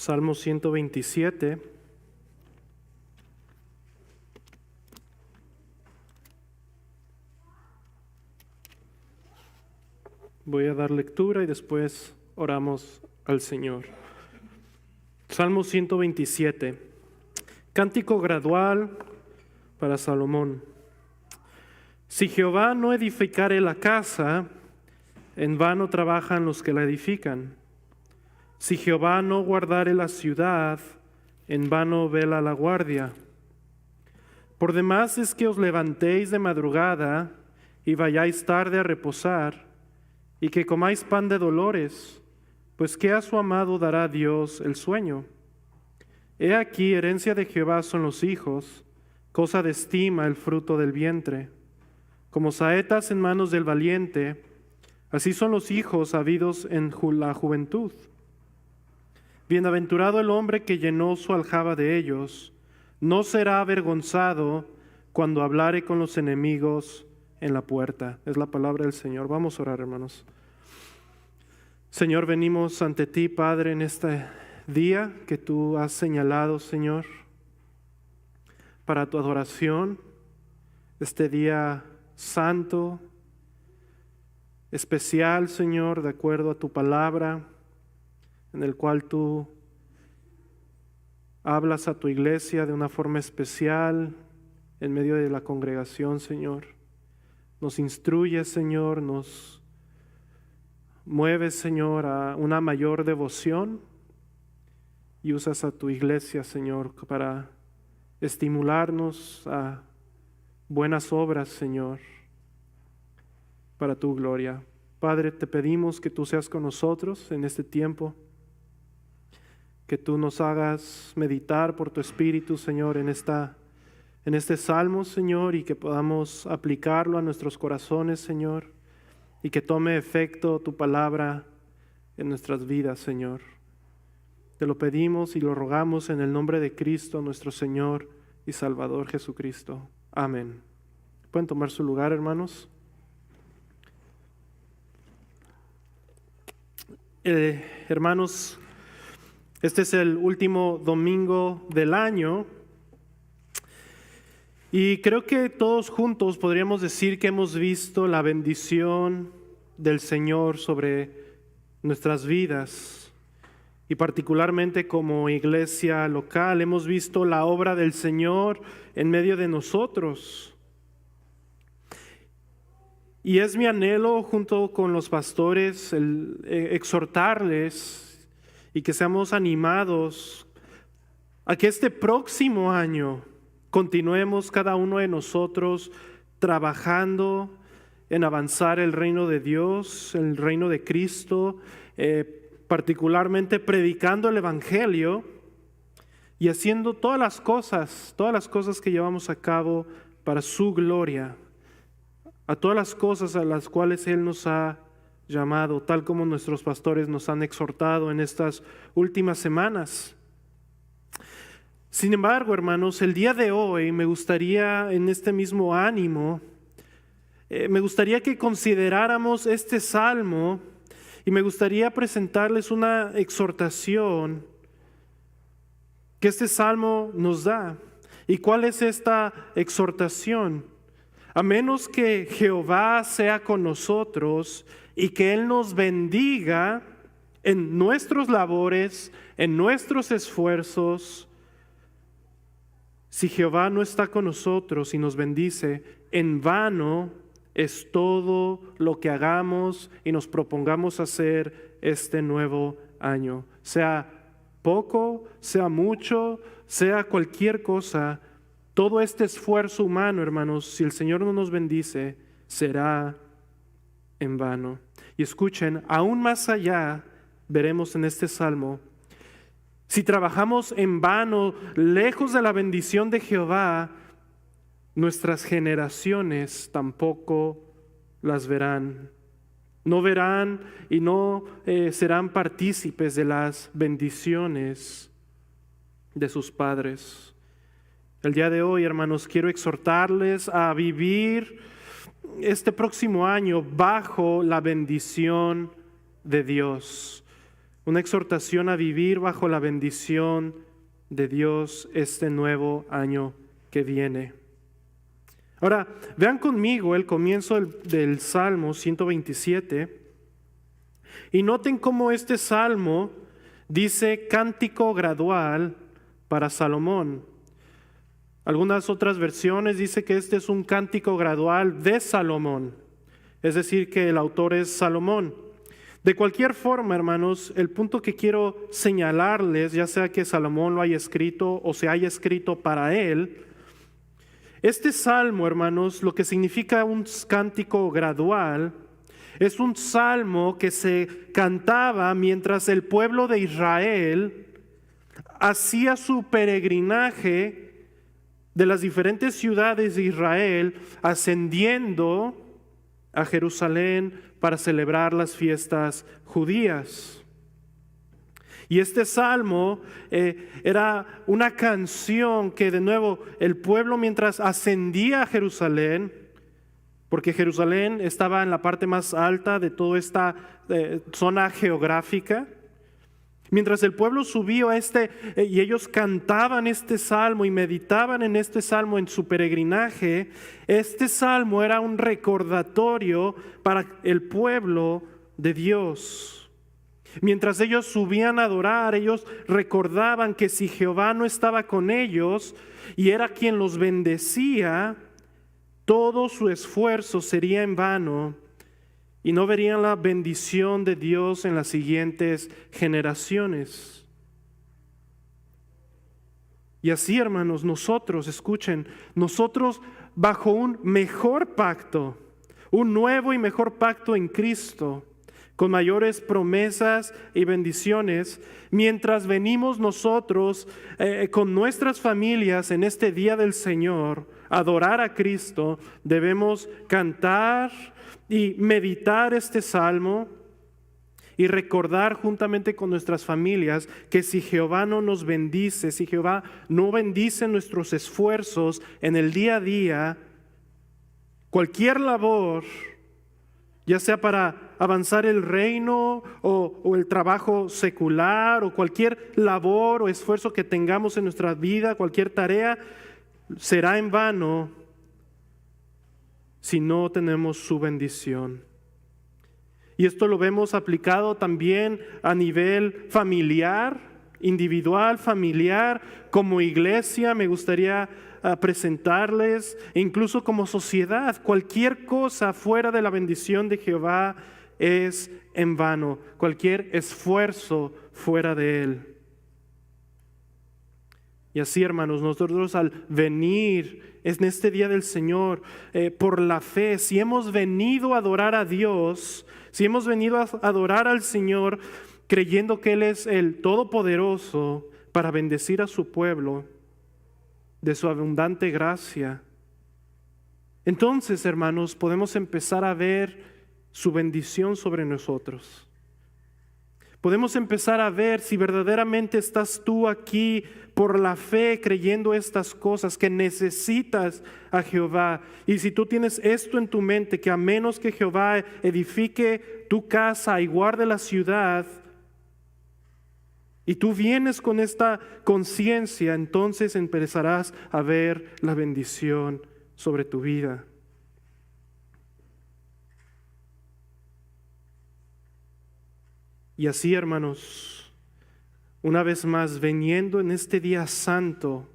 Salmo 127. Voy a dar lectura y después oramos al Señor. Salmo 127. Cántico gradual para Salomón. Si Jehová no edificare la casa, en vano trabajan los que la edifican. Si Jehová no guardare la ciudad, en vano vela la guardia. Por demás es que os levantéis de madrugada y vayáis tarde a reposar, y que comáis pan de dolores, pues que a su amado dará Dios el sueño. He aquí, herencia de Jehová son los hijos, cosa de estima el fruto del vientre. Como saetas en manos del valiente, así son los hijos habidos en la juventud. Bienaventurado el hombre que llenó su aljaba de ellos, no será avergonzado cuando hablare con los enemigos en la puerta. Es la palabra del Señor. Vamos a orar, hermanos. Señor, venimos ante ti, Padre, en este día que tú has señalado, Señor, para tu adoración, este día santo, especial, Señor, de acuerdo a tu palabra, en el cual tú hablas a tu iglesia de una forma especial en medio de la congregación, Señor. Nos instruyes, Señor, nos mueves, Señor, a una mayor devoción y usas a tu iglesia, Señor, para estimularnos a buenas obras, Señor, para tu gloria. Padre, te pedimos que tú seas con nosotros en este tiempo, que tú nos hagas meditar por tu Espíritu, Señor, en este salmo, Señor, y que podamos aplicarlo a nuestros corazones, Señor, y que tome efecto tu palabra en nuestras vidas, Señor. Te lo pedimos y lo rogamos en el nombre de Cristo, nuestro Señor y Salvador Jesucristo. Amén. ¿Pueden tomar su lugar, hermanos? Hermanos, este es el último domingo del año y creo que todos juntos podríamos decir que hemos visto la bendición del Señor sobre nuestras vidas y particularmente como iglesia local hemos visto la obra del Señor en medio de nosotros. Y es mi anhelo junto con los pastores el exhortarles y que seamos animados a que este próximo año continuemos cada uno de nosotros trabajando en avanzar el reino de Dios, el reino de Cristo, particularmente predicando el Evangelio y haciendo todas las cosas que llevamos a cabo para su gloria, a todas las cosas a las cuales Él nos ha llamado, tal como nuestros pastores nos han exhortado en estas últimas semanas. Sin embargo, hermanos, el día de hoy me gustaría, en este mismo ánimo, me gustaría que consideráramos este salmo y me gustaría presentarles una exhortación que este salmo nos da. ¿Y cuál es esta exhortación? A menos que Jehová sea con nosotros y que Él nos bendiga en nuestros labores, en nuestros esfuerzos. Si Jehová no está con nosotros y nos bendice, en vano es todo lo que hagamos y nos propongamos hacer este nuevo año. Sea poco, sea mucho, sea cualquier cosa, todo este esfuerzo humano, hermanos, si el Señor no nos bendice, será en vano. Y escuchen, aún más allá, veremos en este salmo, si trabajamos en vano, lejos de la bendición de Jehová, nuestras generaciones tampoco las verán. No verán y no serán partícipes de las bendiciones de sus padres. El día de hoy, hermanos, quiero exhortarles a vivir este próximo año bajo la bendición de Dios. una exhortación a vivir bajo la bendición de Dios este nuevo año que viene. Ahora, vean conmigo el comienzo del Salmo 127 y noten cómo este salmo dice cántico gradual para Salomón. Algunas otras versiones dice que este es un cántico gradual de Salomón, es decir, que el autor es Salomón. De cualquier forma, hermanos, el punto que quiero señalarles, ya sea que Salomón lo haya escrito o se haya escrito para él, este salmo, hermanos, lo que significa un cántico gradual, es un salmo que se cantaba mientras el pueblo de Israel hacía su peregrinaje de las diferentes ciudades de Israel, ascendiendo a Jerusalén para celebrar las fiestas judías. Y este salmo era una canción que de nuevo el pueblo mientras ascendía a Jerusalén, porque Jerusalén estaba en la parte más alta de toda esta zona geográfica, mientras el pueblo subía y ellos cantaban este salmo y meditaban en este salmo en su peregrinaje, este salmo era un recordatorio para el pueblo de Dios. Mientras ellos subían a adorar, ellos recordaban que si Jehová no estaba con ellos y era quien los bendecía, todo su esfuerzo sería en vano y no verían la bendición de Dios en las siguientes generaciones. Y así, hermanos, nosotros, escuchen, nosotros bajo un mejor pacto, un nuevo y mejor pacto en Cristo, con mayores promesas y bendiciones, mientras venimos nosotros con nuestras familias en este día del Señor, a adorar a Cristo, debemos cantar y meditar este salmo y recordar juntamente con nuestras familias que si Jehová no nos bendice, si Jehová no bendice nuestros esfuerzos en el día a día, cualquier labor, ya sea para avanzar el reino o el trabajo secular o cualquier labor o esfuerzo que tengamos en nuestra vida, cualquier tarea, será en vano si no tenemos su bendición. Y esto lo vemos aplicado también a nivel familiar, individual, familiar, como iglesia. Me gustaría presentarles, e incluso como sociedad, cualquier cosa fuera de la bendición de Jehová es en vano, cualquier esfuerzo fuera de él. Y así, hermanos, nosotros al venir en este día del Señor, por la fe, si hemos venido a adorar a Dios, si hemos venido a adorar al Señor, creyendo que Él es el Todopoderoso para bendecir a su pueblo de su abundante gracia, entonces, hermanos, podemos empezar a ver su bendición sobre nosotros. Podemos empezar a ver si verdaderamente estás tú aquí por la fe creyendo estas cosas, que necesitas a Jehová. Y si tú tienes esto en tu mente, que a menos que Jehová edifique tu casa y guarde la ciudad, y tú vienes con esta conciencia, entonces empezarás a ver la bendición sobre tu vida. Y así, hermanos, una vez más, viniendo en este día santo,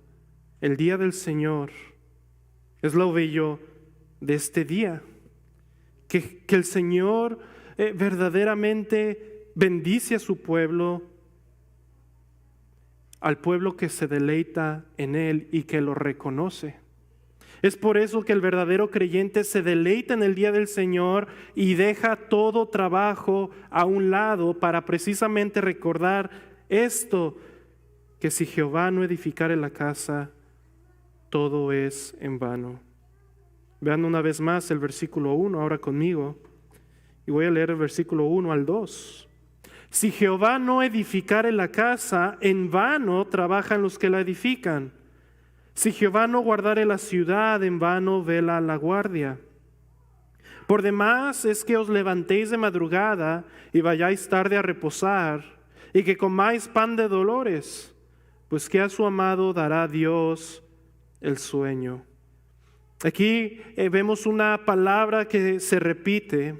el día del Señor, es lo bello de este día, que el Señor verdaderamente bendice a su pueblo, al pueblo que se deleita en Él y que lo reconoce. Es por eso que el verdadero creyente se deleita en el día del Señor y deja todo trabajo a un lado para precisamente recordar esto, que si Jehová no edificare la casa, todo es en vano. Vean una vez más el versículo 1 ahora conmigo, y voy a leer el versículo 1 al 2. Si Jehová no edificare la casa, en vano trabajan los que la edifican. Si Jehová no guardare la ciudad, en vano vela la guardia. Por demás es que os levantéis de madrugada y vayáis tarde a reposar, y que comáis pan de dolores, pues que a su amado dará Dios el sueño. Aquí vemos una palabra que se repite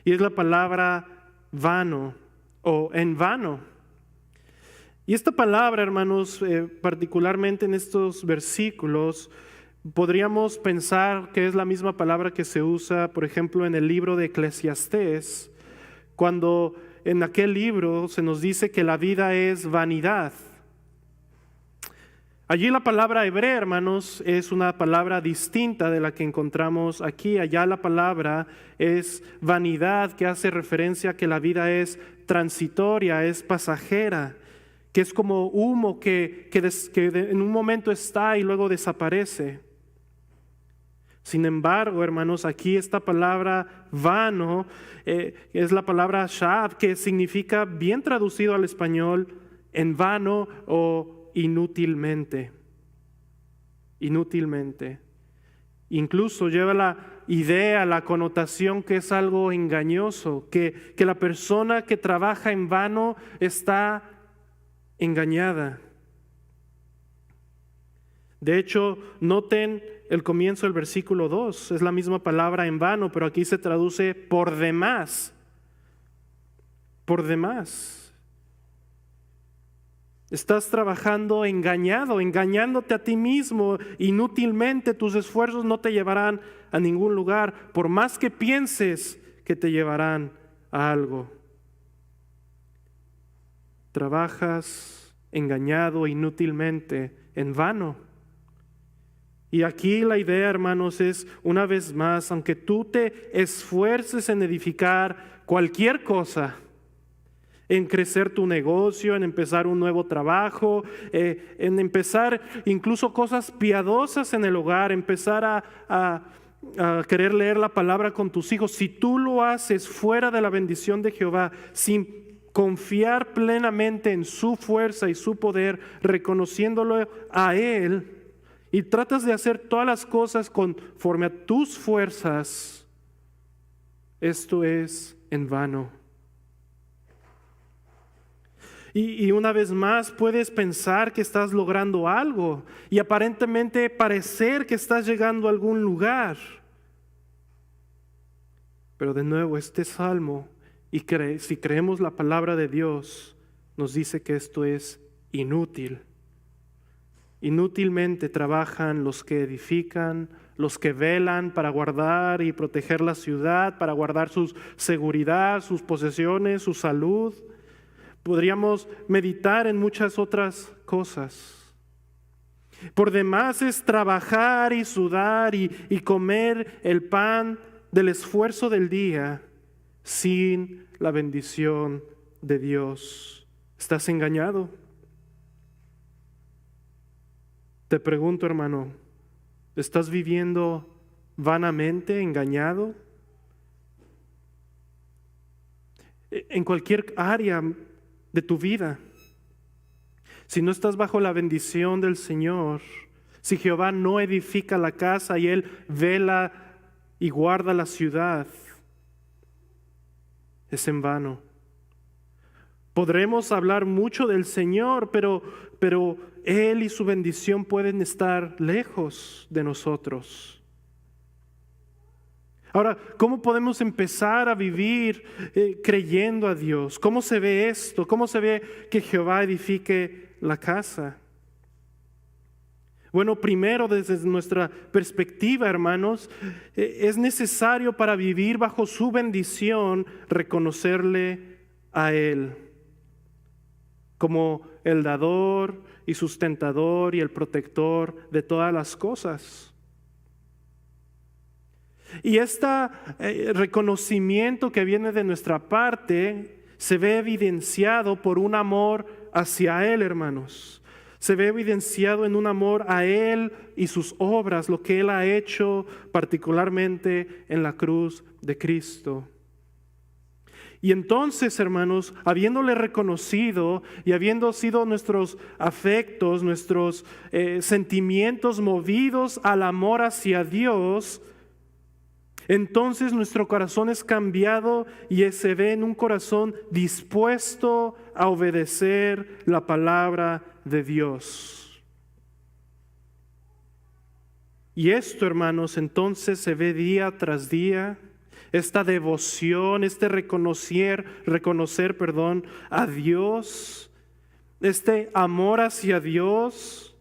y es la palabra vano o en vano. Y esta palabra, hermanos, particularmente en estos versículos, podríamos pensar que es la misma palabra que se usa, por ejemplo, en el libro de Eclesiastés, cuando en aquel libro se nos dice que la vida es vanidad. Allí la palabra hebrea, hermanos, es una palabra distinta de la que encontramos aquí. Allá la palabra es vanidad, que hace referencia a que la vida es transitoria, es pasajera, que es como humo que en un momento está y luego desaparece. Sin embargo, hermanos, aquí esta palabra vano es la palabra shav, que significa, bien traducido al español, en vano o inútilmente. Inútilmente. Incluso lleva la idea, la connotación que es algo engañoso, que la persona que trabaja en vano está engañada. De hecho, noten el comienzo del versículo 2, es la misma palabra en vano, pero aquí se traduce por demás. Por demás. Estás trabajando engañado, engañándote a ti mismo inútilmente. Tus esfuerzos no te llevarán a ningún lugar, por más que pienses que te llevarán a algo. Trabajas engañado inútilmente, en vano. Y aquí la idea, hermanos, es una vez más, aunque tú te esfuerces en edificar cualquier cosa, en crecer tu negocio, en empezar un nuevo trabajo, en empezar incluso cosas piadosas en el hogar, empezar a querer leer la palabra con tus hijos, si tú lo haces fuera de la bendición de Jehová, sin confiar plenamente en su fuerza y su poder, reconociéndolo a Él, y tratas de hacer todas las cosas conforme a tus fuerzas, esto es en vano. Y una vez más puedes pensar que estás logrando algo y aparentemente parecer que estás llegando a algún lugar. Pero de nuevo este salmo, y si creemos la palabra de Dios, nos dice que esto es inútil. Inútilmente trabajan los que edifican, los que velan para guardar y proteger la ciudad, para guardar su seguridad, sus posesiones, su salud. Podríamos meditar en muchas otras cosas. Por demás es trabajar y sudar y comer el pan del esfuerzo del día sin la bendición de Dios. ¿Estás engañado? Te pregunto, hermano, ¿estás viviendo vanamente, engañado? En cualquier área de tu vida. Si no estás bajo la bendición del Señor, si Jehová no edifica la casa y Él vela y guarda la ciudad, es en vano. Podremos hablar mucho del Señor, pero Él y su bendición pueden estar lejos de nosotros. Ahora, ¿cómo podemos empezar a vivir creyendo a Dios? ¿Cómo se ve esto? ¿Cómo se ve que Jehová edifique la casa? Bueno, primero desde nuestra perspectiva, hermanos, es necesario para vivir bajo su bendición reconocerle a Él como el dador y sustentador y el protector de todas las cosas. Y este reconocimiento que viene de nuestra parte se ve evidenciado por un amor hacia Él, hermanos. Se ve evidenciado en un amor a Él y sus obras, lo que Él ha hecho particularmente en la cruz de Cristo. Y entonces, hermanos, habiéndole reconocido y habiendo sido nuestros afectos, nuestros sentimientos movidos al amor hacia Dios, Entonces nuestro corazón es cambiado y se ve en un corazón dispuesto a obedecer la palabra de Dios. Y esto, hermanos, entonces se ve día tras día. Esta devoción, este reconocer, a Dios, este amor hacia Dios,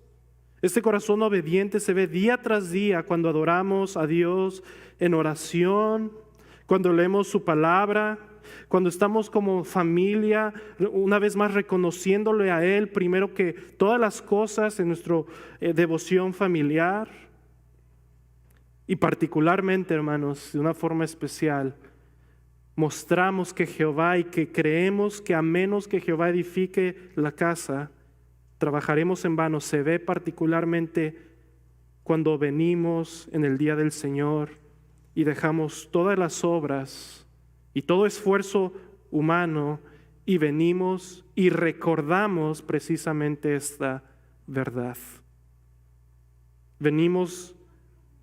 este corazón obediente se ve día tras día cuando adoramos a Dios en oración, cuando leemos su palabra, cuando estamos como familia, una vez más reconociéndole a Él primero que todas las cosas en nuestra devoción familiar. Y particularmente, hermanos, de una forma especial, mostramos que Jehová y que creemos que a menos que Jehová edifique la casa, trabajaremos en vano. Se ve particularmente cuando venimos en el día del Señor y dejamos todas las obras y todo esfuerzo humano y venimos y recordamos precisamente esta verdad. Venimos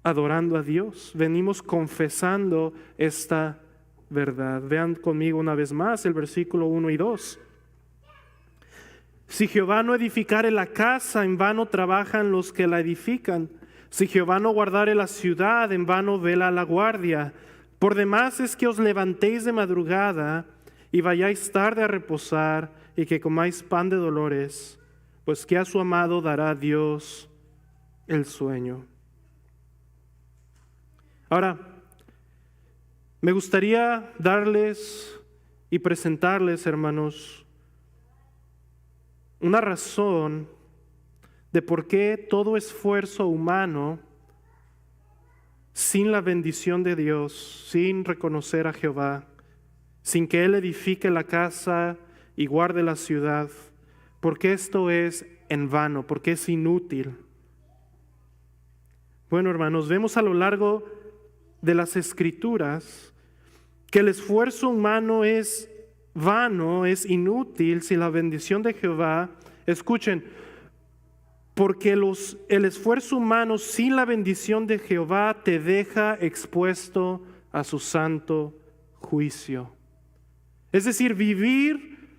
adorando a Dios, venimos confesando esta verdad. Vean conmigo una vez más el versículo 1 y 2. Si Jehová no edificare la casa, en vano trabajan los que la edifican. Si Jehová no guardare la ciudad, en vano vela la guardia. Por demás es que os levantéis de madrugada y vayáis tarde a reposar y que comáis pan de dolores, pues que a su amado dará Dios el sueño. Ahora, me gustaría darles y presentarles, hermanos, una razón de por qué todo esfuerzo humano, sin la bendición de Dios, sin reconocer a Jehová, sin que Él edifique la casa y guarde la ciudad, porque esto es en vano, porque es inútil. Bueno, hermanos, vemos a lo largo de las Escrituras que el esfuerzo humano es vano, es inútil sin la bendición de Jehová. Escuchen, porque el esfuerzo humano sin la bendición de Jehová te deja expuesto a su santo juicio. Es decir, vivir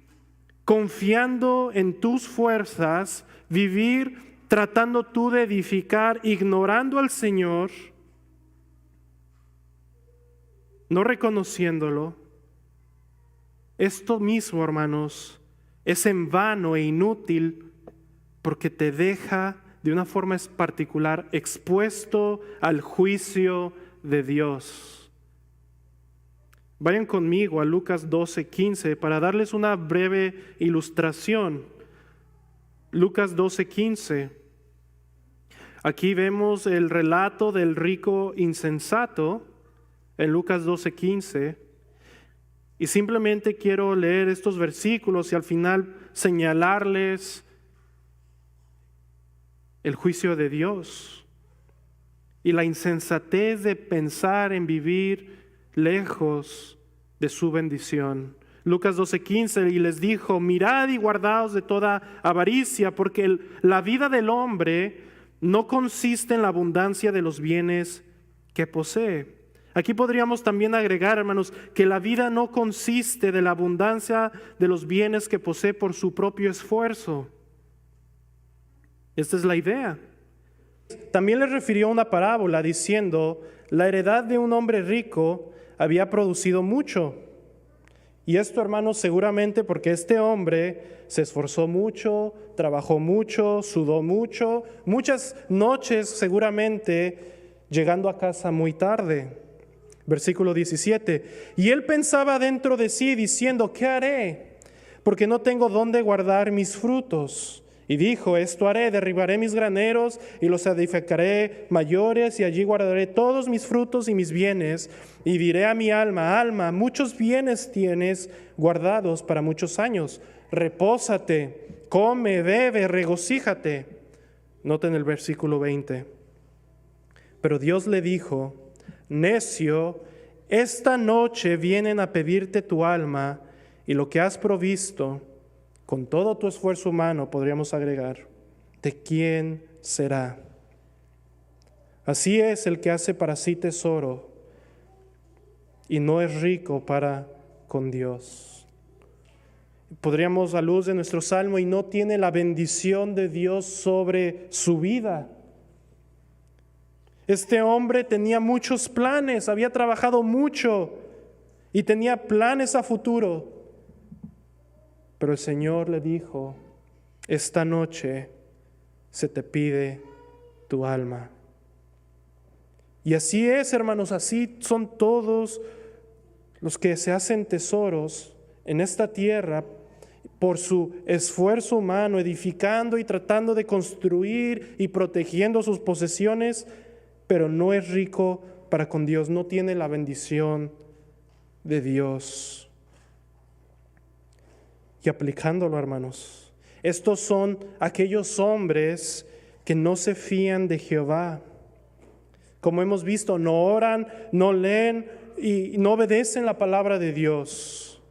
confiando en tus fuerzas, vivir tratando tú de edificar, ignorando al Señor, no reconociéndolo, esto mismo, hermanos, es en vano e inútil porque te deja de una forma particular expuesto al juicio de Dios. Vayan conmigo a Lucas 12:15 para darles una breve ilustración. Lucas 12:15. Aquí vemos el relato del rico insensato en Lucas 12:15. Y simplemente quiero leer estos versículos y al final señalarles el juicio de Dios y la insensatez de pensar en vivir lejos de su bendición. Lucas 12:15, y les dijo: mirad y guardaos de toda avaricia, porque la vida del hombre no consiste en la abundancia de los bienes que posee. Aquí podríamos también agregar, hermanos, que la vida no consiste de la abundancia de los bienes que posee por su propio esfuerzo. Esta es la idea. También les refirió una parábola diciendo: la heredad de un hombre rico había producido mucho. Y esto, hermanos, seguramente porque este hombre se esforzó mucho, trabajó mucho, sudó mucho, muchas noches seguramente, llegando a casa muy tarde. Versículo 17. Y él pensaba dentro de sí diciendo: ¿qué haré? Porque no tengo dónde guardar mis frutos. Y dijo: esto haré, derribaré mis graneros y los edificaré mayores, y allí guardaré todos mis frutos y mis bienes. Y diré a mi alma: alma, muchos bienes tienes guardados para muchos años. Repósate, come, bebe, regocíjate. Noten el versículo 20. Pero Dios le dijo: necio, esta noche vienen a pedirte tu alma y lo que has provisto, con todo tu esfuerzo humano, podríamos agregar, ¿de quién será? Así es el que hace para sí tesoro y no es rico para con Dios. Podríamos, a luz de nuestro salmo, y no tiene la bendición de Dios sobre su vida. Este hombre tenía muchos planes, había trabajado mucho y tenía planes a futuro. Pero el Señor le dijo: esta noche se te pide tu alma. Y así es, hermanos, así son todos los que se hacen tesoros en esta tierra por su esfuerzo humano, edificando y tratando de construir y protegiendo sus posesiones, pero no es rico para con Dios, no tiene la bendición de Dios. Y aplicándolo, hermanos, estos son aquellos hombres que no se fían de Jehová. Como hemos visto, no oran, no leen y no obedecen la palabra de Dios,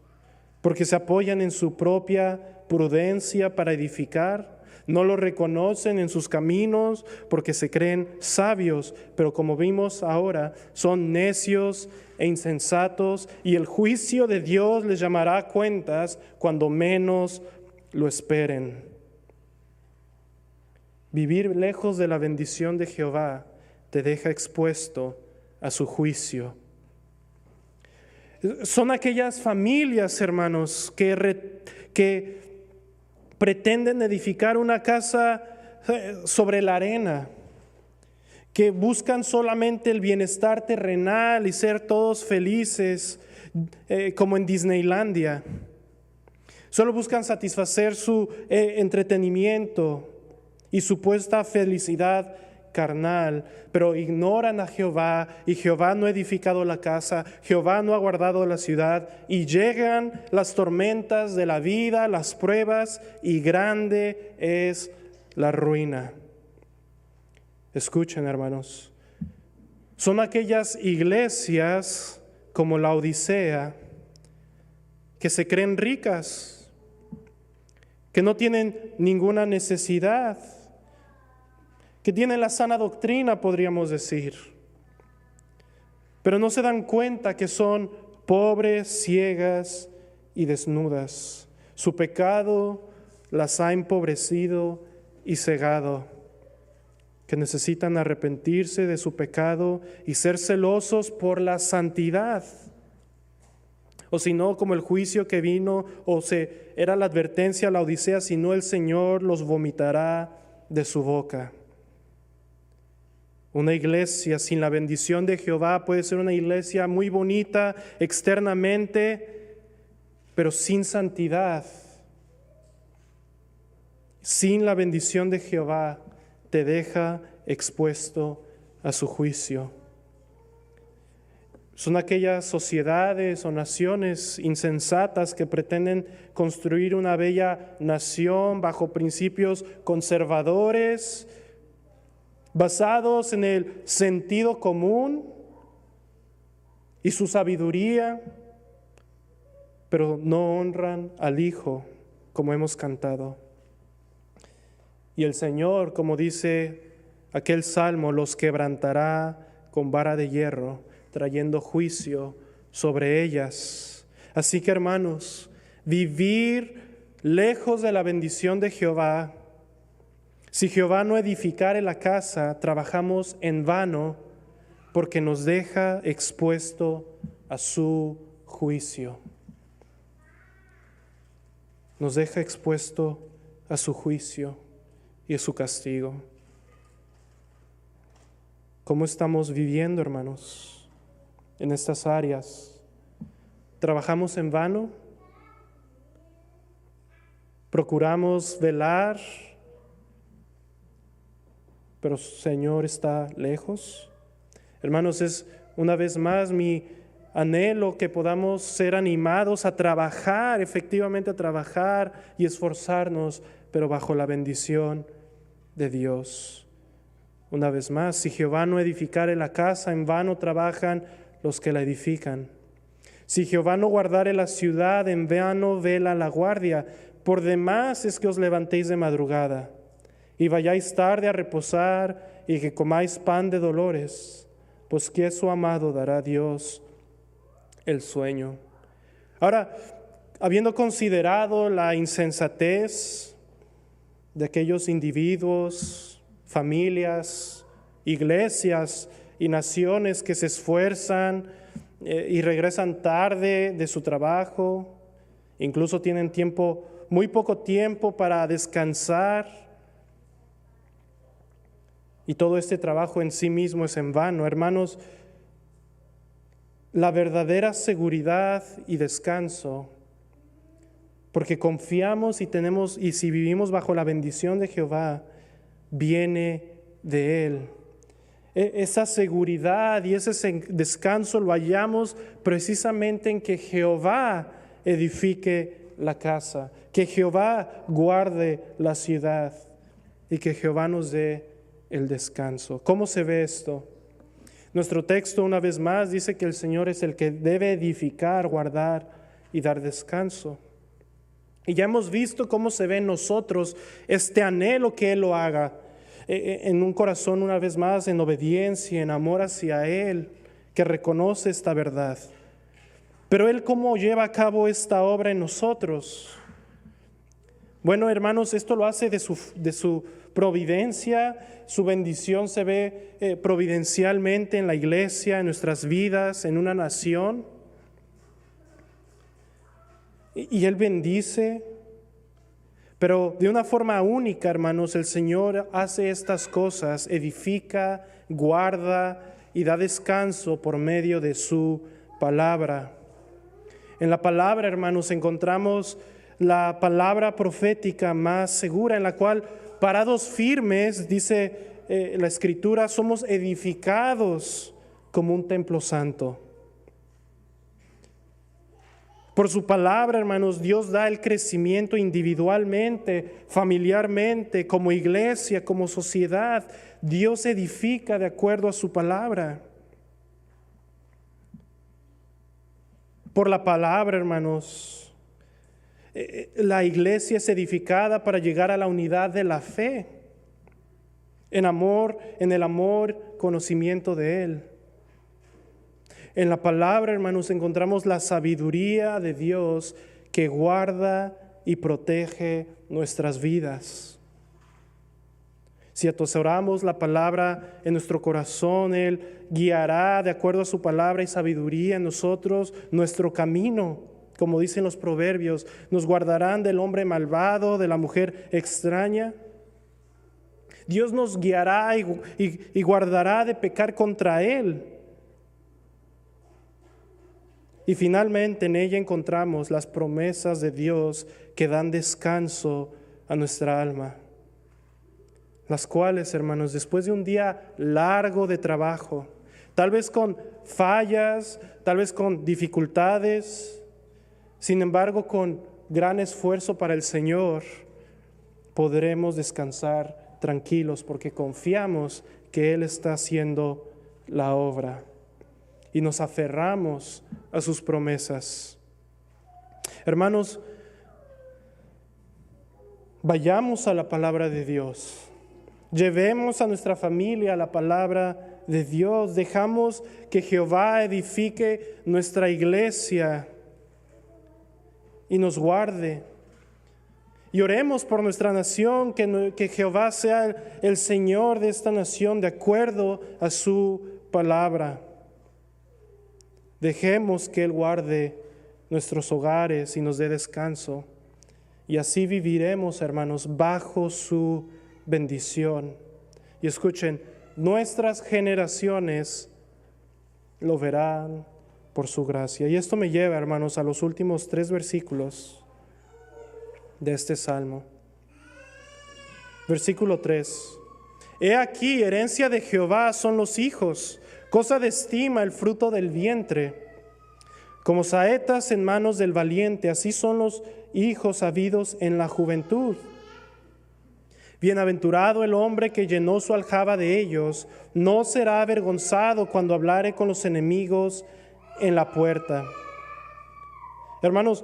porque se apoyan en su propia prudencia para edificar. No lo reconocen en sus caminos porque se creen sabios, pero como vimos ahora, son necios e insensatos, y el juicio de Dios les llamará a cuentas cuando menos lo esperen. Vivir lejos de la bendición de Jehová te deja expuesto a su juicio. Son aquellas familias, hermanos, que pretenden edificar una casa sobre la arena, que buscan solamente el bienestar terrenal y ser todos felices, como en Disneylandia. Solo buscan satisfacer su entretenimiento y supuesta felicidad carnal, pero ignoran a Jehová, y Jehová no ha edificado la casa, Jehová no ha guardado la ciudad, y llegan las tormentas de la vida, las pruebas, y grande es la ruina. Escuchen, hermanos, son aquellas iglesias como la Odisea que se creen ricas, que no tienen ninguna necesidad, que tienen la sana doctrina, podríamos decir, pero no se dan cuenta que son pobres, ciegas y desnudas. Su pecado las ha empobrecido y cegado, que necesitan arrepentirse de su pecado y ser celosos por la santidad. O si no, como el juicio que vino, era la advertencia a la Odisea, si no, el Señor los vomitará de su boca. Una iglesia sin la bendición de Jehová puede ser una iglesia muy bonita externamente, pero sin santidad. Sin la bendición de Jehová te deja expuesto a su juicio. Son aquellas sociedades o naciones insensatas que pretenden construir una bella nación bajo principios conservadores, basados en el sentido común y su sabiduría, pero no honran al Hijo, como hemos cantado. Y el Señor, como dice aquel salmo, los quebrantará con vara de hierro, trayendo juicio sobre ellas. Así que, hermanos, vivir lejos de la bendición de Jehová. Si Jehová no edificare la casa, trabajamos en vano, porque nos deja expuesto a su juicio. Nos deja expuesto a su juicio y a su castigo. ¿Cómo estamos viviendo, hermanos, en estas áreas? ¿Trabajamos en vano? ¿Procuramos velar, pero Señor está lejos? Hermanos, es una vez más mi anhelo que podamos ser animados a trabajar, efectivamente a trabajar y esforzarnos, pero bajo la bendición de Dios. Una vez más, si Jehová no edificare la casa, en vano trabajan los que la edifican. Si Jehová no guardare la ciudad, en vano vela la guardia. Por demás es que os levantéis de madrugada y vayáis tarde a reposar, y que comáis pan de dolores, pues que su amado dará Dios el sueño. Ahora, habiendo considerado la insensatez de aquellos individuos, familias, iglesias y naciones que se esfuerzan y regresan tarde de su trabajo, incluso tienen muy poco tiempo para descansar, y todo este trabajo en sí mismo es en vano. Hermanos, la verdadera seguridad y descanso, porque confiamos y si vivimos bajo la bendición de Jehová, viene de Él. Esa seguridad y ese descanso lo hallamos precisamente en que Jehová edifique la casa, que Jehová guarde la ciudad y que Jehová nos dé el descanso. ¿Cómo se ve esto? Nuestro texto una vez más dice que el Señor es el que debe edificar, guardar y dar descanso. Y ya hemos visto cómo se ve en nosotros este anhelo que Él lo haga, en un corazón una vez más en obediencia, en amor hacia Él, que reconoce esta verdad. Pero Él, ¿cómo lleva a cabo esta obra en nosotros? Bueno, hermanos, esto lo hace de su providencia. Su bendición se ve providencialmente en la iglesia, en nuestras vidas, en una nación. Y Él bendice, pero de una forma única, hermanos. El Señor hace estas cosas, edifica, guarda y da descanso por medio de su palabra. En la palabra, hermanos, encontramos la palabra profética más segura, en la cual, parados firmes, dice la Escritura, somos edificados como un templo santo. Por su palabra, hermanos, Dios da el crecimiento individualmente, familiarmente, como iglesia, como sociedad. Dios edifica de acuerdo a su palabra. Por la palabra, hermanos, la iglesia es edificada para llegar a la unidad de la fe, en el amor, conocimiento de Él. En la palabra, hermanos, encontramos la sabiduría de Dios que guarda y protege nuestras vidas. Si atesoramos la palabra en nuestro corazón, Él guiará de acuerdo a su palabra y sabiduría en nosotros nuestro camino. Como dicen los proverbios, nos guardarán del hombre malvado, de la mujer extraña. Dios nos guiará y guardará de pecar contra Él. Y finalmente en ella encontramos las promesas de Dios que dan descanso a nuestra alma. Las cuales, hermanos, después de un día largo de trabajo, tal vez con fallas, tal vez con dificultades, sin embargo con gran esfuerzo para el Señor, podremos descansar tranquilos porque confiamos que Él está haciendo la obra y nos aferramos a sus promesas. Hermanos, vayamos a la palabra de Dios. Llevemos a nuestra familia la palabra de Dios. Dejamos que Jehová edifique nuestra iglesia y nos guarde. Y oremos por nuestra nación, que Jehová sea el Señor de esta nación de acuerdo a su palabra. Dejemos que Él guarde nuestros hogares y nos dé descanso. Y así viviremos, hermanos, bajo su bendición. Y escuchen, nuestras generaciones lo verán por su gracia. Y esto me lleva, hermanos, a los últimos 3 versículos de este salmo. Versículo 3. He aquí, herencia de Jehová son los hijos, cosa de estima el fruto del vientre. Como saetas en manos del valiente, así son los hijos habidos en la juventud. Bienaventurado el hombre que llenó su aljaba de ellos, no será avergonzado cuando hablare con los enemigos en la puerta. Hermanos,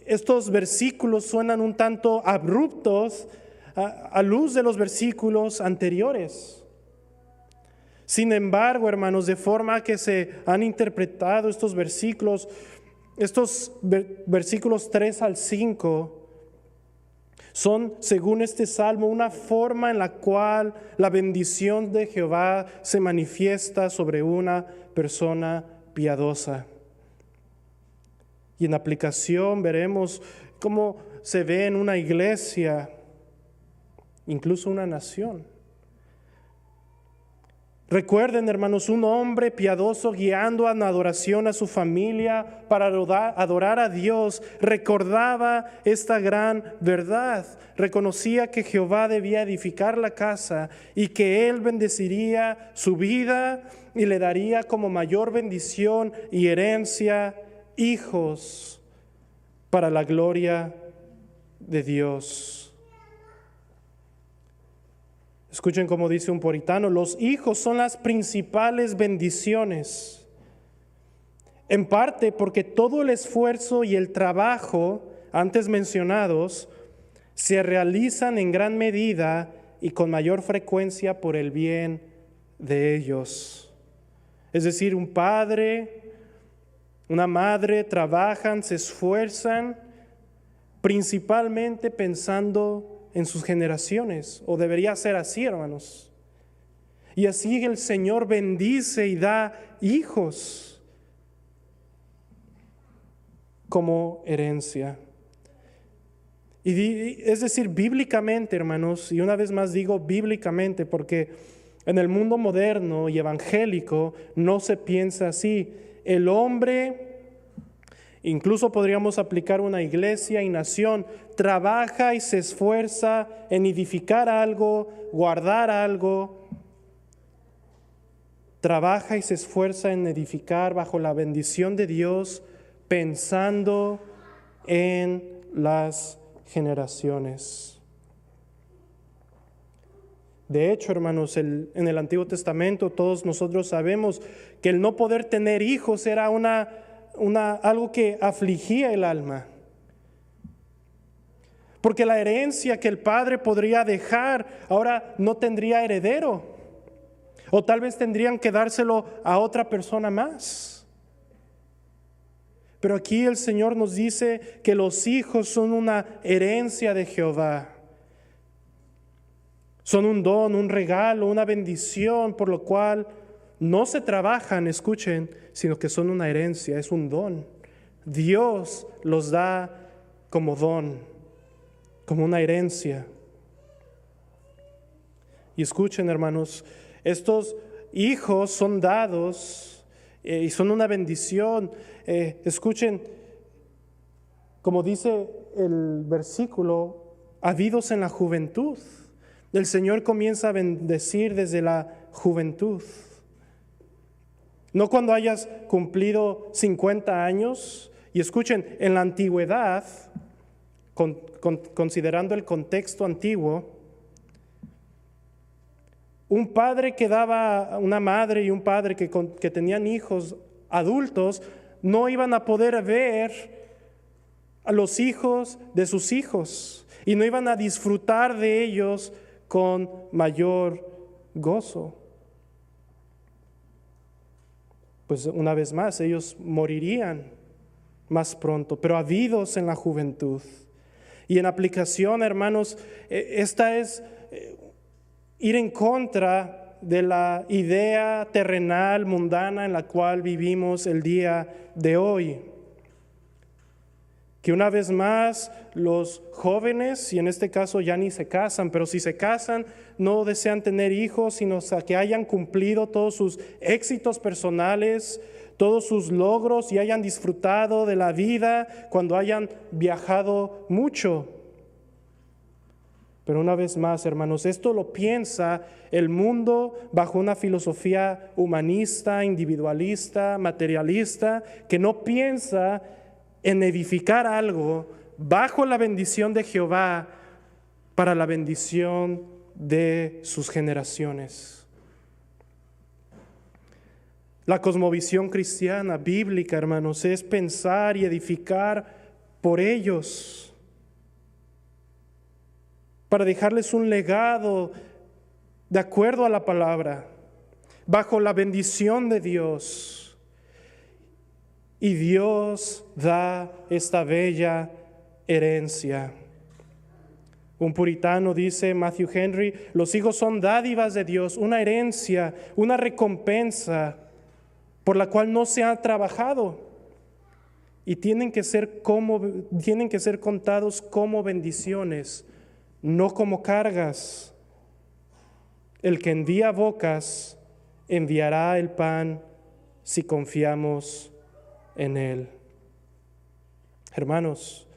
estos versículos suenan un tanto abruptos a luz de los versículos anteriores. Sin embargo, hermanos, de forma que se han interpretado estos versículos 3 al 5, son, según este salmo, una forma en la cual la bendición de Jehová se manifiesta sobre una persona piadosa. Y en aplicación veremos cómo se ve en una iglesia, incluso una nación. Recuerden, hermanos, un hombre piadoso guiando en adoración a su familia para adorar a Dios, recordaba esta gran verdad. Reconocía que Jehová debía edificar la casa y que Él bendeciría su vida y le daría como mayor bendición y herencia hijos para la gloria de Dios. Escuchen cómo dice un puritano: los hijos son las principales bendiciones, en parte porque todo el esfuerzo y el trabajo antes mencionados se realizan en gran medida y con mayor frecuencia por el bien de ellos. Es decir, un padre, una madre trabajan, se esfuerzan, principalmente pensando en sus generaciones, o debería ser así, hermanos. Y así el Señor bendice y da hijos como herencia. Y es decir, bíblicamente, hermanos, y una vez más digo bíblicamente, porque en el mundo moderno y evangélico no se piensa así. El hombre, incluso podríamos aplicar una iglesia y nación, trabaja y se esfuerza en edificar algo, guardar algo. Trabaja y se esfuerza en edificar bajo la bendición de Dios, pensando en las generaciones. De hecho, hermanos, en el Antiguo Testamento todos nosotros sabemos que el no poder tener hijos era algo que afligía el alma. Porque la herencia que el padre podría dejar ahora no tendría heredero. O tal vez tendrían que dárselo a otra persona más. Pero aquí el Señor nos dice que los hijos son una herencia de Jehová. Son un don, un regalo, una bendición, por lo cual no se trabajan, escuchen, sino que son una herencia, es un don. Dios los da como don, como una herencia. Y escuchen, hermanos, estos hijos son dados y son una bendición. Escuchen, como dice el versículo, habidos en la juventud. El Señor comienza a bendecir desde la juventud. No cuando hayas cumplido 50 años. Y escuchen, en la antigüedad, considerando el contexto antiguo, un padre que daba, una madre y un padre que tenían hijos adultos, no iban a poder ver a los hijos de sus hijos y no iban a disfrutar de ellos con mayor gozo. Pues una vez más, ellos morirían más pronto, pero habidos en la juventud. Y en aplicación, hermanos, esta es ir en contra de la idea terrenal, mundana en la cual vivimos el día de hoy. Que una vez más los jóvenes, y en este caso ya ni se casan, pero si se casan no desean tener hijos, sino que hayan cumplido todos sus éxitos personales, todos sus logros y hayan disfrutado de la vida cuando hayan viajado mucho. Pero una vez más, hermanos, esto lo piensa el mundo bajo una filosofía humanista, individualista, materialista, que no piensa en edificar algo bajo la bendición de Jehová para la bendición de sus generaciones. La cosmovisión cristiana, bíblica, hermanos, es pensar y edificar por ellos, para dejarles un legado de acuerdo a la palabra, bajo la bendición de Dios. Y Dios da esta bella herencia. Un puritano dice, Matthew Henry, los hijos son dádivas de Dios, una herencia, una recompensa por la cual no se ha trabajado. Y tienen que ser contados como bendiciones, no como cargas. El que envía bocas, enviará el pan si confiamos en Él. Hermanos,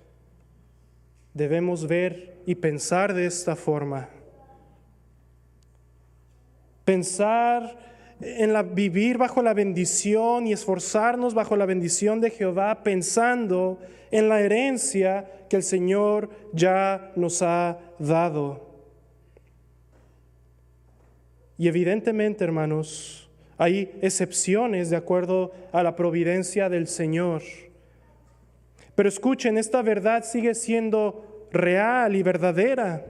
debemos ver y pensar de esta forma. Pensar en vivir bajo la bendición y esforzarnos bajo la bendición de Jehová, pensando en la herencia que el Señor ya nos ha dado. Y evidentemente, hermanos, hay excepciones de acuerdo a la providencia del Señor. Pero escuchen, esta verdad sigue siendo real y verdadera.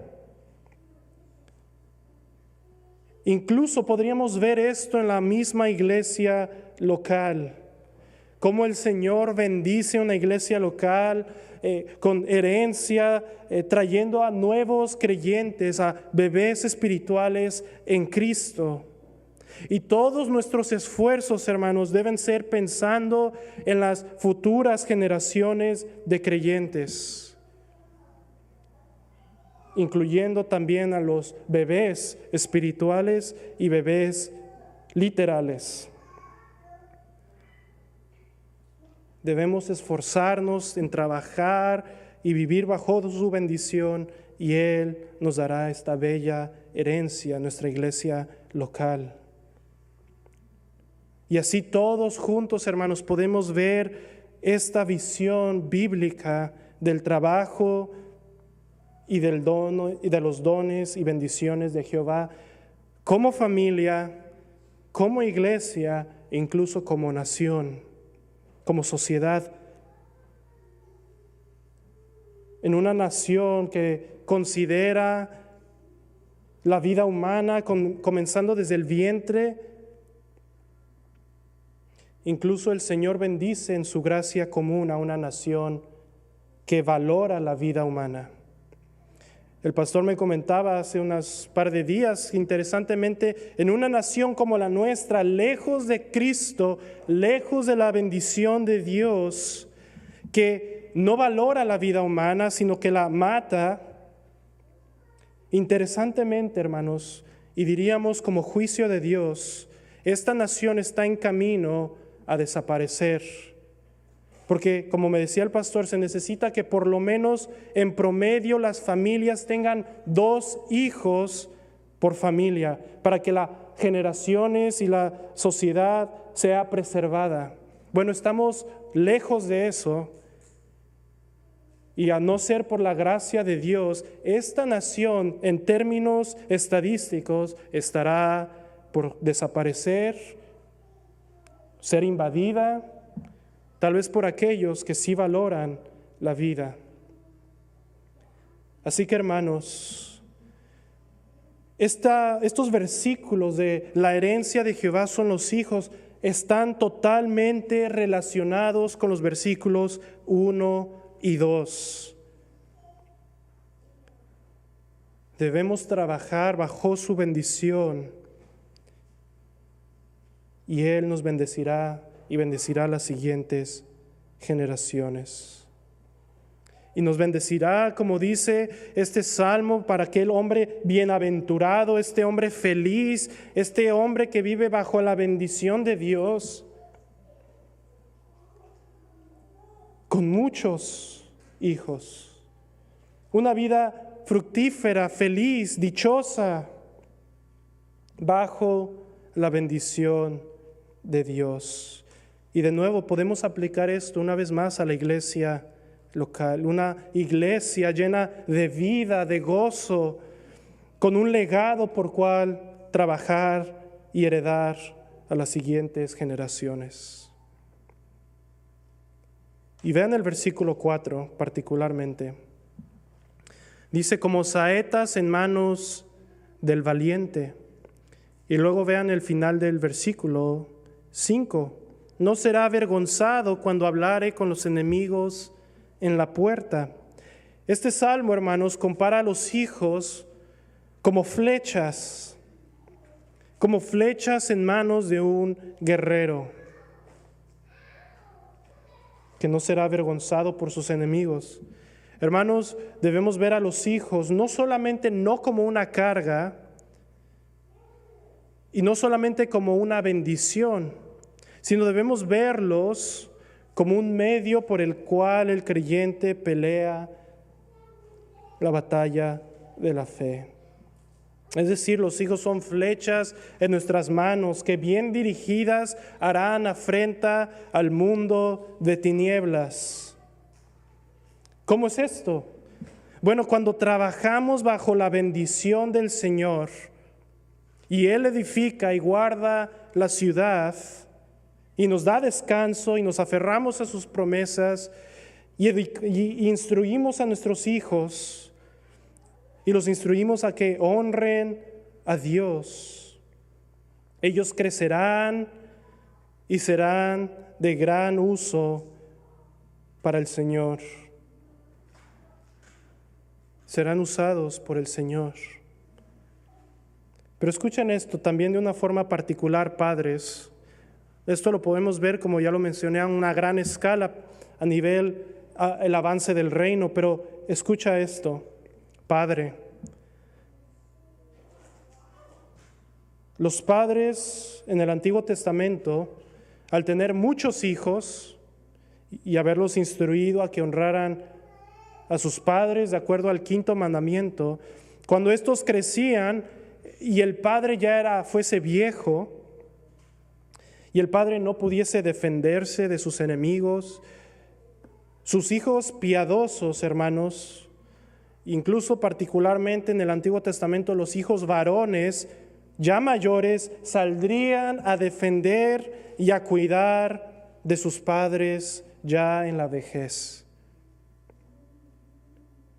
Incluso podríamos ver esto en la misma iglesia local. Cómo el Señor bendice una iglesia local con herencia, trayendo a nuevos creyentes, a bebés espirituales en Cristo. Y todos nuestros esfuerzos, hermanos, deben ser pensando en las futuras generaciones de creyentes, incluyendo también a los bebés espirituales y bebés literales. Debemos esforzarnos en trabajar y vivir bajo su bendición, y Él nos dará esta bella herencia, nuestra iglesia local. Y así todos juntos, hermanos, podemos ver esta visión bíblica del trabajo y de los dones y bendiciones de Jehová como familia, como iglesia e incluso como nación, como sociedad. En una nación que considera la vida humana comenzando desde el vientre, incluso el Señor bendice en su gracia común a una nación que valora la vida humana. El pastor me comentaba hace unos par de días, interesantemente, en una nación como la nuestra, lejos de Cristo, lejos de la bendición de Dios, que no valora la vida humana, sino que la mata. Interesantemente, hermanos, y diríamos como juicio de Dios, esta nación está en camino a desaparecer. Porque, como me decía el pastor, se necesita que por lo menos en promedio las familias tengan 2 hijos por familia, para que las generaciones y la sociedad sea preservada. Bueno, estamos lejos de eso, y a no ser por la gracia de Dios, esta nación en términos estadísticos estará por desaparecer, ser invadida, tal vez por aquellos que sí valoran la vida. Así que, hermanos, estos versículos de la herencia de Jehová son los hijos están totalmente relacionados con los versículos 1 y 2. Debemos trabajar bajo su bendición y Él nos bendecirá y bendecirá a las siguientes generaciones. Y nos bendecirá, como dice este salmo, para aquel hombre bienaventurado, este hombre feliz, este hombre que vive bajo la bendición de Dios, con muchos hijos, una vida fructífera, feliz, dichosa, bajo la bendición de Dios. Y de nuevo podemos aplicar esto una vez más a la iglesia local, una iglesia llena de vida, de gozo, con un legado por cual trabajar y heredar a las siguientes generaciones. Y vean el versículo 4 particularmente. Dice, como saetas en manos del valiente Y luego vean el final del versículo 5. No será avergonzado cuando hablare con los enemigos en la puerta. Este salmo, hermanos, compara a los hijos como flechas en manos de un guerrero, que no será avergonzado por sus enemigos. Hermanos, debemos ver a los hijos no solamente no como una carga y no solamente como una bendición, sino debemos verlos como un medio por el cual el creyente pelea la batalla de la fe. Es decir, los hijos son flechas en nuestras manos que bien dirigidas harán afrenta al mundo de tinieblas. ¿Cómo es esto? Bueno, cuando trabajamos bajo la bendición del Señor y Él edifica y guarda la ciudad y nos da descanso y nos aferramos a sus promesas y instruimos a nuestros hijos y los instruimos a que honren a Dios, ellos crecerán y serán de gran uso para el Señor. Serán usados por el Señor. Pero escuchen esto también de una forma particular, padres. Esto lo podemos ver, como ya lo mencioné, a una gran escala a nivel el avance del reino, pero escucha esto, padre. Los padres en el Antiguo Testamento, al tener muchos hijos y haberlos instruido a que honraran a sus padres de acuerdo al 5º mandamiento, cuando estos crecían y el padre ya fuese viejo y el padre no pudiese defenderse de sus enemigos, sus hijos piadosos, hermanos, incluso particularmente en el Antiguo Testamento, los hijos varones ya mayores saldrían a defender y a cuidar de sus padres ya en la vejez.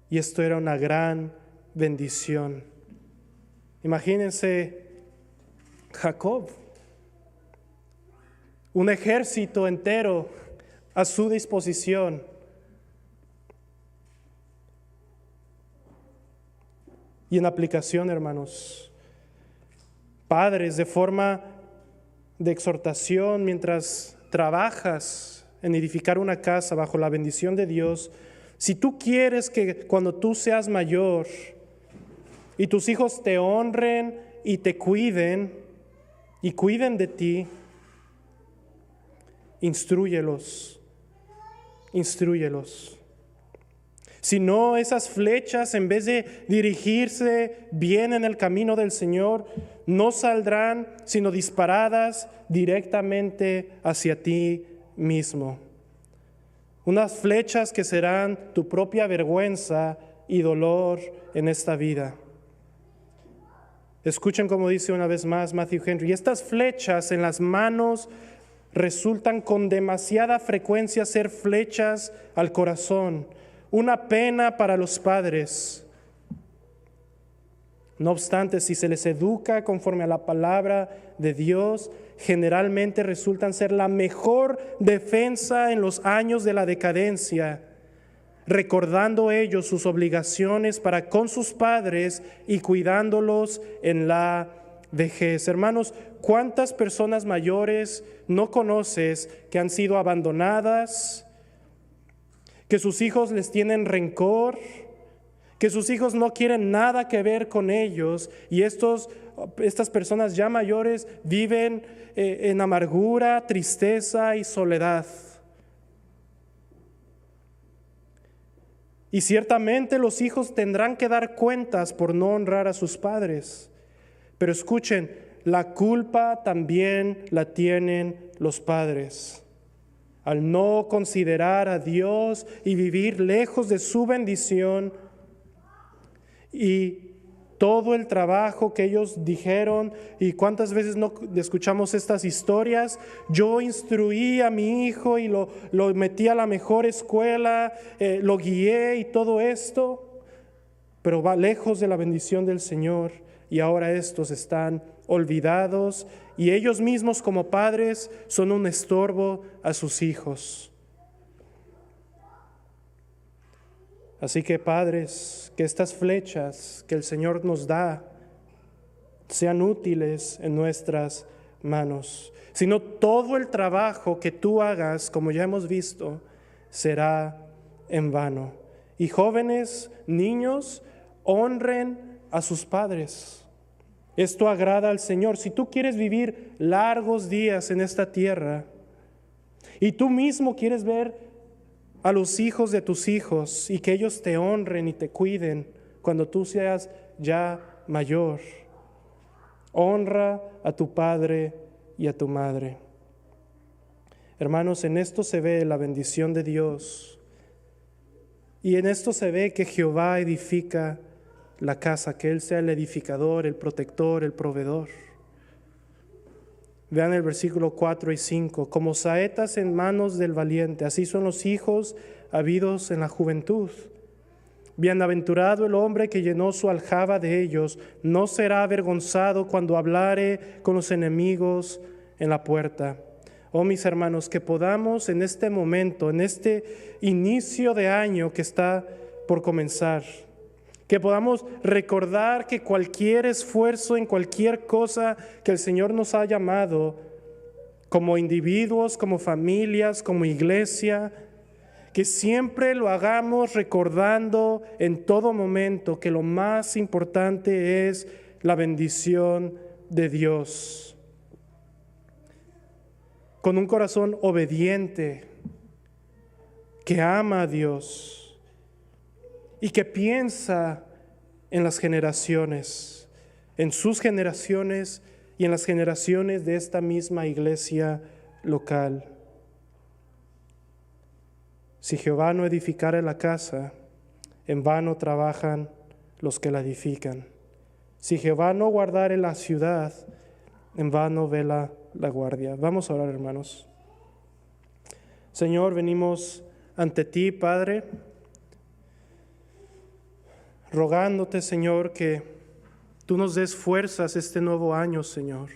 Y esto era una gran bendición. Imagínense Jacob, un ejército entero a su disposición. Y en aplicación, hermanos, padres, de forma de exhortación, mientras trabajas en edificar una casa bajo la bendición de Dios, si tú quieres que cuando tú seas mayor y tus hijos te honren y te cuiden y cuiden de ti, instrúyelos. Si no, esas flechas, en vez de dirigirse bien en el camino del Señor, no saldrán sino disparadas directamente hacia ti mismo. Unas flechas que serán tu propia vergüenza y dolor en esta vida. Escuchen como dice una vez más Matthew Henry: estas flechas en las manos resultan con demasiada frecuencia ser flechas al corazón, una pena para los padres. No obstante, si se les educa conforme a la palabra de Dios, generalmente resultan ser la mejor defensa en los años de la decadencia, recordando ellos sus obligaciones para con sus padres y cuidándolos en la vejez. Hermanos, ¿cuántas personas mayores no conoces que han sido abandonadas, que sus hijos les tienen rencor, que sus hijos no quieren nada que ver con ellos, y estas personas ya mayores viven en amargura, tristeza y soledad? Y ciertamente los hijos tendrán que dar cuentas por no honrar a sus padres. Pero escuchen, la culpa también la tienen los padres. Al no considerar a Dios y vivir lejos de su bendición, y todo el trabajo que ellos dijeron, y cuántas veces no escuchamos estas historias: yo instruí a mi hijo y lo metí a la mejor escuela, lo guié y todo esto, pero va lejos de la bendición del Señor. y ahora estos están olvidados y ellos mismos como padres son un estorbo a sus hijos. Así que padres, que estas flechas que el Señor nos da sean útiles en nuestras manos. Sino todo el trabajo que tú hagas, como ya hemos visto, será en vano. Y jóvenes, niños, honren a sus padres. Esto agrada al Señor. Si tú quieres vivir largos días en esta tierra y tú mismo quieres ver a los hijos de tus hijos y que ellos te honren y te cuiden cuando tú seas ya mayor, honra a tu padre y a tu madre. Hermanos, en esto se ve la bendición de Dios y en esto se ve que Jehová edifica la casa, que Él sea el edificador, el protector, el proveedor. Vean el versículo 4 y 5. Como saetas en manos del valiente, así son los hijos habidos en la juventud. Bienaventurado el hombre que llenó su aljaba de ellos, no será avergonzado cuando hablare con los enemigos en la puerta. Oh mis hermanos, que podamos en este momento, en este inicio de año que está por comenzar, que podamos recordar que cualquier esfuerzo en cualquier cosa que el Señor nos ha llamado, como individuos, como familias, como iglesia, que siempre lo hagamos recordando en todo momento que lo más importante es la bendición de Dios. Con un corazón obediente, que ama a Dios y que piensa en las generaciones, en sus generaciones y en las generaciones de esta misma iglesia local. Si Jehová no edificare la casa, en vano trabajan los que la edifican. Si Jehová no guardare la ciudad, en vano vela la guardia. Vamos a orar, hermanos. Señor, venimos ante ti, Padre, rogándote, Señor, que tú nos des fuerzas este nuevo año, Señor,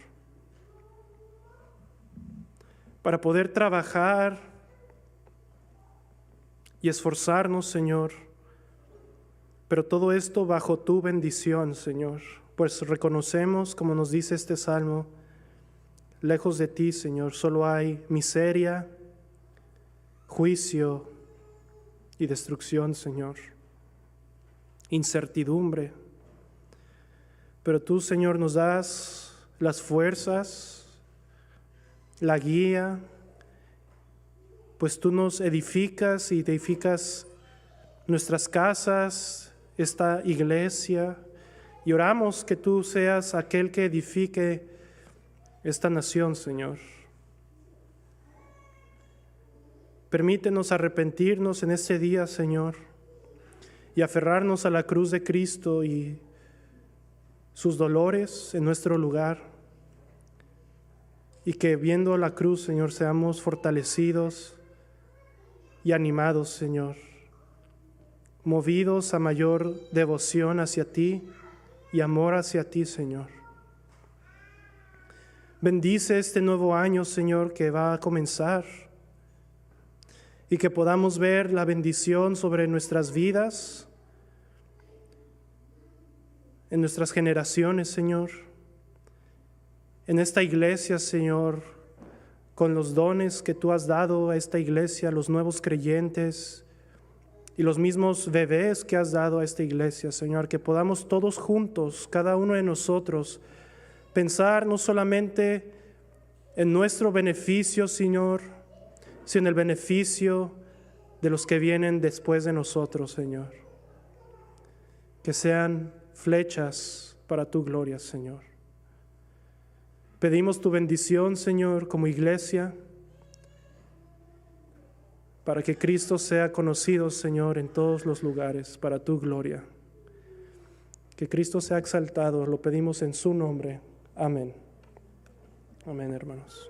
para poder trabajar y esforzarnos, Señor, pero todo esto bajo tu bendición, Señor, pues reconocemos, como nos dice este salmo, lejos de ti, Señor, solo hay miseria, juicio y destrucción, Señor, incertidumbre. Pero tú, Señor, nos das las fuerzas, la guía, pues tú nos edificas y edificas nuestras casas, esta iglesia, y oramos que tú seas aquel que edifique esta nación, Señor. Permítenos arrepentirnos en este día, Señor, y aferrarnos a la cruz de Cristo y sus dolores en nuestro lugar, y que viendo la cruz, Señor, seamos fortalecidos y animados, Señor, movidos a mayor devoción hacia ti y amor hacia ti, Señor. Bendice este nuevo año, Señor, que va a comenzar, y que podamos ver la bendición sobre nuestras vidas, en nuestras generaciones, Señor, en esta iglesia, Señor, con los dones que tú has dado a esta iglesia, los nuevos creyentes y los mismos bebés que has dado a esta iglesia, Señor, que podamos todos juntos, cada uno de nosotros, pensar no solamente en nuestro beneficio, Señor, sino en el beneficio de los que vienen después de nosotros, Señor. Que sean flechas para tu gloria, Señor. Pedimos tu bendición, Señor, como iglesia, para que Cristo sea conocido, Señor, en todos los lugares, para tu gloria. Que Cristo sea exaltado, lo pedimos en su nombre. Amén. Amén, hermanos.